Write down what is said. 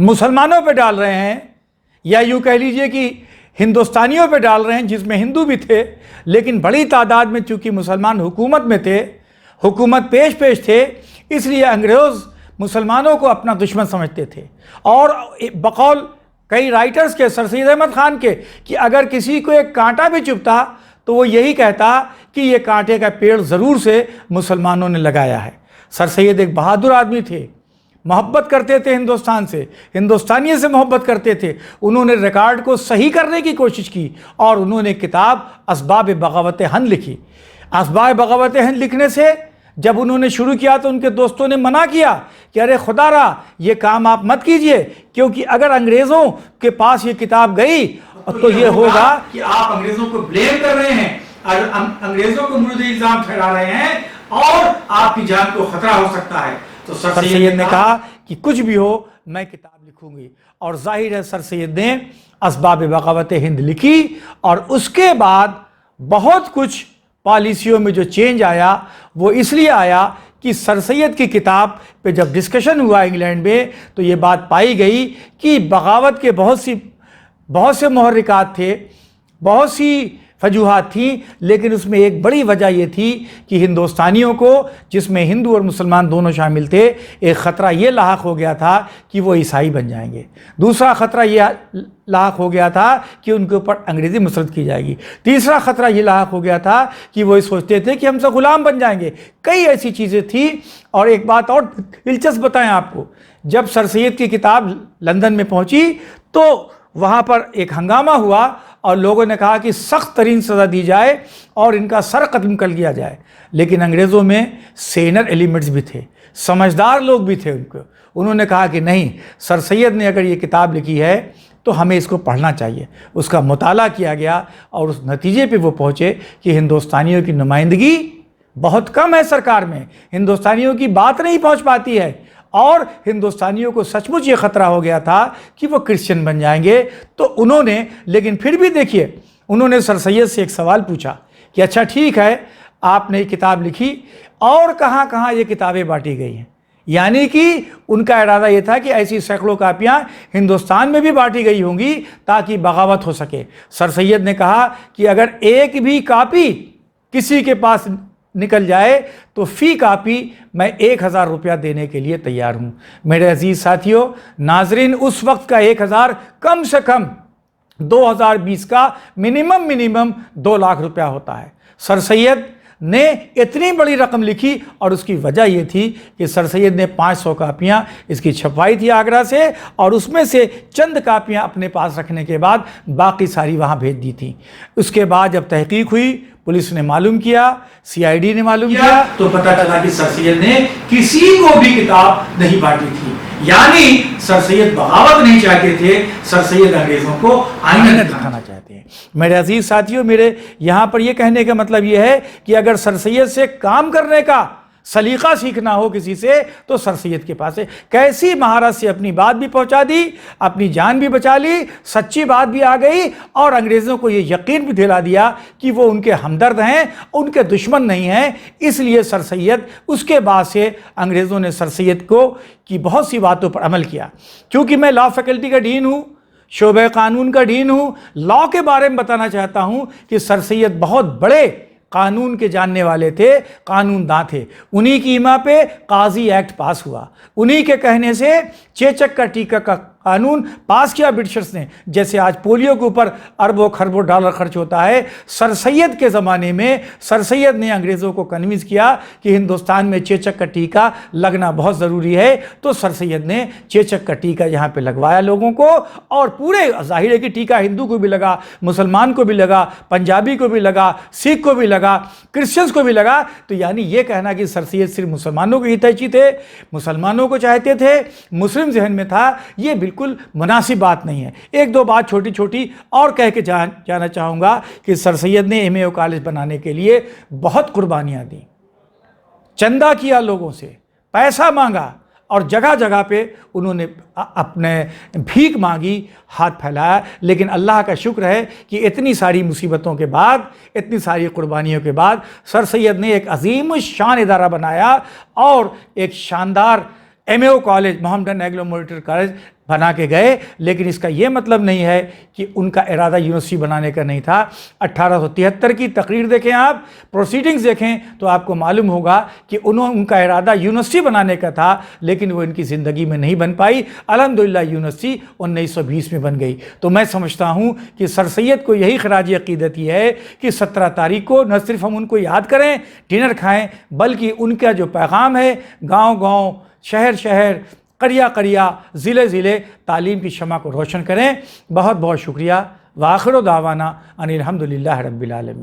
مسلمانوں پہ ڈال رہے ہیں، یا یوں کہہ لیجئے کہ ہندوستانیوں پہ ڈال رہے ہیں جس میں ہندو بھی تھے، لیکن بڑی تعداد میں چونکہ مسلمان حکومت میں تھے، حکومت پیش تھے، اس لیے انگریز مسلمانوں کو اپنا دشمن سمجھتے تھے۔ اور بقول کئی رائٹرز کے، سر سید احمد خان کے، کہ اگر کسی کو ایک کانٹا بھی چبھتا تو وہ یہی کہتا کہ یہ کانٹے کا پیڑ ضرور سے مسلمانوں نے لگایا ہے۔ سر سید ایک بہادر آدمی تھے، محبت کرتے تھے ہندوستان سے، ہندوستانیت سے محبت کرتے تھے۔ انہوں نے ریکارڈ کو صحیح کرنے کی کوشش کی اور انہوں نے کتاب اسباب بغاوت ہند لکھی۔ اسباب بغاوت ہند لکھنے سے جب انہوں نے شروع کیا تو ان کے دوستوں نے منع کیا کہ ارے خدا را یہ کام آپ مت کیجئے، کیونکہ اگر انگریزوں کے پاس یہ کتاب گئی تو یہ ہوگا کہ آپ انگریزوں کو بلیم کر رہے ہیں، انگریزوں کو مورد الزام ٹھہرا رہے ہیں اور آپ کی جان کو خطرہ ہو سکتا ہے۔ تو سر سید نے کہا کہ کچھ بھی ہو میں کتاب لکھوں گی، اور ظاہر ہے سر سید نے اسباب بغاوت ہند لکھی، اور اس کے بعد بہت کچھ پالیسیوں میں جو چینج آیا وہ اس لیے آیا کہ سر سید کی کتاب پہ جب ڈسکشن ہوا انگلینڈ میں تو یہ بات پائی گئی کہ بغاوت کے بہت سے محرکات تھے، بہت سی وجوہات تھیں، لیکن اس میں ایک بڑی وجہ یہ تھی کہ ہندوستانیوں کو، جس میں ہندو اور مسلمان دونوں شامل تھے، ایک خطرہ یہ لاحق ہو گیا تھا کہ وہ عیسائی بن جائیں گے، دوسرا خطرہ یہ لاحق ہو گیا تھا کہ ان کے اوپر انگریزی مسلط کی جائے گی، تیسرا خطرہ یہ لاحق ہو گیا تھا کہ وہ سوچتے تھے کہ ہم سے غلام بن جائیں گے۔ کئی ایسی چیزیں تھیں۔ اور ایک بات اور دلچسپ بتائیں آپ کو، جب سر سید کی کتاب لندن میں پہنچی تو وہاں پر ایک ہنگامہ ہوا اور لوگوں نے کہا کہ سخت ترین سزا دی جائے اور ان کا سر قتل کر لیا جائے، لیکن انگریزوں میں سینر ایلیمنٹس بھی تھے، سمجھدار لوگ بھی تھے، انہوں نے کہا کہ نہیں، سر سید نے اگر یہ کتاب لکھی ہے تو ہمیں اس کو پڑھنا چاہیے۔ اس کا مطالعہ کیا گیا اور اس نتیجے پہ وہ پہنچے کہ ہندوستانیوں کی نمائندگی بہت کم ہے سرکار میں، ہندوستانیوں کی بات نہیں پہنچ پاتی ہے، اور ہندوستانیوں کو سچ مچ یہ خطرہ ہو گیا تھا کہ وہ کرسچن بن جائیں گے۔ تو انہوں نے، لیکن پھر بھی دیکھیے، انہوں نے سر سید سے ایک سوال پوچھا کہ اچھا ٹھیک ہے آپ نے یہ کتاب لکھی، اور کہاں کہاں یہ کتابیں بانٹی گئی ہیں؟ یعنی کہ ان کا ارادہ یہ تھا کہ ایسی سینکڑوں کاپیاں ہندوستان میں بھی بانٹی گئی ہوں گی تاکہ بغاوت ہو سکے۔ سر سید نے کہا کہ اگر ایک بھی کاپی کسی کے پاس نکل جائے تو فی کاپی میں 1000 روپیہ دینے کے لیے تیار ہوں۔ میرے عزیز ساتھیوں، ناظرین، اس وقت کا 1000 کم سے کم 2020 کا منیمم 2 لاکھ روپیہ ہوتا ہے۔ سر سید نے اتنی بڑی رقم لکھی، اور اس کی وجہ یہ تھی کہ سر سید نے 500 کاپیاں اس کی چھپوائی تھی آگرہ سے، اور اس میں سے چند کاپیاں اپنے پاس رکھنے کے بعد باقی ساری وہاں بھیج دی تھیں۔ اس کے بعد جب تحقیق ہوئی، پولیس نے معلوم کیا، سی آئی ڈی نے معلوم کیا، تو پتہ چلا کہ سر سید نے کسی کو بھی کتاب نہیں بانٹی تھی۔ یعنی سر سید بغاوت نہیں چاہتے تھے، سر سید انگریزوں کو آئینہ دکھانا چاہتے ہیں۔ میرے عزیز ساتھیوں، میرے یہاں پر یہ کہنے کا مطلب یہ ہے کہ اگر سر سید سے کام کرنے کا سلیقہ سیکھنا ہو کسی سے تو سر سید کے پاس ہے۔ کیسی مہارت سے اپنی بات بھی پہنچا دی، اپنی جان بھی بچا لی، سچی بات بھی آ گئی، اور انگریزوں کو یہ یقین بھی دلا دیا کہ وہ ان کے ہمدرد ہیں، ان کے دشمن نہیں ہیں۔ اس لیے سر سید، اس کے بعد سے انگریزوں نے سر سید کو کی بہت سی باتوں پر عمل کیا۔ کیونکہ میں لا فیکلٹی کا ڈین ہوں، شعبہ قانون کا ڈین ہوں، لا کے بارے میں بتانا چاہتا ہوں کہ سر سید بہت بڑے قانون کے جاننے والے تھے، قانون داں تھے۔ انہی کی ایما پہ قاضی ایکٹ پاس ہوا، انہی کے کہنے سے چیچک کا ٹیکہ کا قانون پاس کیا برٹشرز نے۔ جیسے آج پولیو کے اوپر اربوں خربوں ڈالر خرچ ہوتا ہے، سر سید کے زمانے میں سر سید نے انگریزوں کو کنوینس کیا کہ ہندوستان میں چیچک کا ٹیکہ لگنا بہت ضروری ہے۔ تو سر سید نے چیچک کا ٹیکہ یہاں پہ لگوایا لوگوں کو، اور پورے ظاہر ہے کہ ٹیکہ ہندو کو بھی لگا، مسلمان کو بھی لگا، پنجابی کو بھی لگا، سکھ کو بھی لگا، کرسچنز کو بھی لگا۔ تو یعنی یہ کہنا کہ سر سید صرف مسلمانوں کے ہتیچی تھے، مسلمانوں کو چاہتے تھے، مسلم ذہن میں تھا، یہ بالکل مناسب بات نہیں ہے۔ ایک دو بات چھوٹی چھوٹی اور کہہ کے جانا چاہوں گا کہ سر سید نے ایم اے او کالج بنانے کے لیے بہت قربانیاں دیں، چندہ کیا لوگوں سے، پیسہ مانگا، اور جگہ جگہ پہ انہوں نے اپنے بھیک مانگی، ہاتھ پھیلایا۔ لیکن اللہ کا شکر ہے کہ اتنی ساری مصیبتوں کے بعد، اتنی ساری قربانیوں کے بعد سر سید نے ایک عظیم الشان ادارہ بنایا، اور ایک شاندار ایم اے او college, Mohammedan Anglo mortar college بنا کے گئے، لیکن اس کا یہ مطلب نہیں ہے کہ ان کا ارادہ یونیورسٹی بنانے کا نہیں تھا۔ 1873 کی تقریر دیکھیں، آپ پروسیڈنگز دیکھیں تو آپ کو معلوم ہوگا کہ ان کا ارادہ یونیورسٹی بنانے کا تھا، لیکن وہ ان کی زندگی میں نہیں بن پائی۔ الحمدللہ یونیورسٹی 1920 میں بن گئی۔ تو میں سمجھتا ہوں کہ سر سید کو یہی خراج عقیدت یہ ہے کہ 17 تاریخ کو نہ صرف ہم ان کو یاد کریں، ڈنر کھائیں، بلکہ ان کا جو پیغام ہے گاؤں گاؤں، شہر شہر، قریہ قریہ، ضلع ضلع تعلیم کی شمع کو روشن کریں۔ بہت بہت شکریہ۔ وآخر دعوانا ان الحمدللہ رب العالمین۔